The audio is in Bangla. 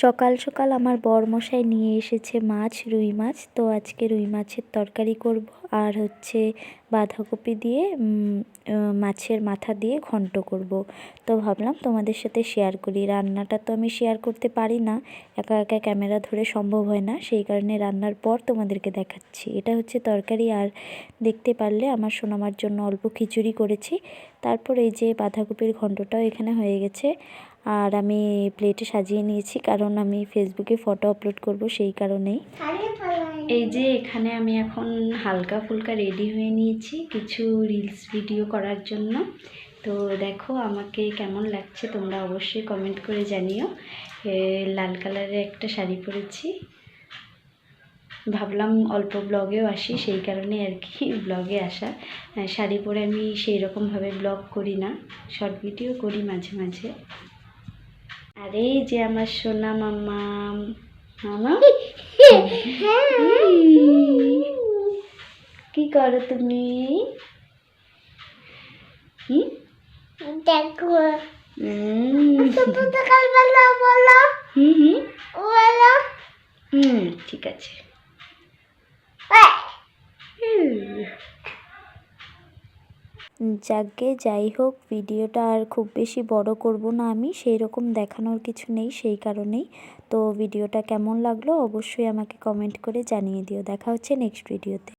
সকাল সকাল আমার বরমশাই নিয়ে এসেছে মাছ, রুই মাছ। তো আজকে রুই মাছের তরকারি করব, আর হচ্ছে বাঁধাকপি দিয়ে মাছের মাথা দিয়ে ঘন্ট করব। তো ভাবলাম তোমাদের সাথে শেয়ার করি। রান্নাটা তো আমি শেয়ার করতে পারি না, একা একা ক্যামেরা ধরে সম্ভব হয় না, সেই কারণে রান্নার পর তোমাদেরকে দেখাচ্ছি। এটা হচ্ছে তরকারি, আর দেখতে পারলে আমার সোনামার জন্য অল্প খিচুড়ি করেছি। তারপর এই যে বাঁধাকপির ঘন্টটাও এখানে হয়ে গেছে, আর আমি প্লেটে সাজিয়ে নিয়েছি কারণ আমি ফেসবুকে ফটো আপলোড করব, সেই কারণেই। এই যে এখানে আমি এখন হালকা ফুলকা রেডি হয়ে নিয়েছি কিছু রিলস ভিডিও করার জন্য। তো দেখো আমাকে কেমন লাগছে তোমরা অবশ্যই কমেন্ট করে জানিও। লাল কালারের একটা শাড়ি পরেছি, ভাবলাম অল্প ব্লগেও আসি, সেই কারণে আর কি ব্লগে আসা। শাড়ি পরে আমি সেই রকমভাবে ব্লগ করি না, শর্ট ভিডিও করি মাঝে মাঝে। আর এই যে আমার সোনা মামা, মামা কি করো তুমি? দেখো ঠিক আছে। যাকে যাই হোক, ভিডিওটা আর খুব বেশি বড় করব না আমি, সেই রকম দেখানোর কিছু নেই, সেই কারণেই। তো ভিডিওটা কেমন লাগলো অবশ্যই আমাকে কমেন্ট করে জানিয়ে দিও। দেখা হচ্ছে নেক্সট ভিডিওতে।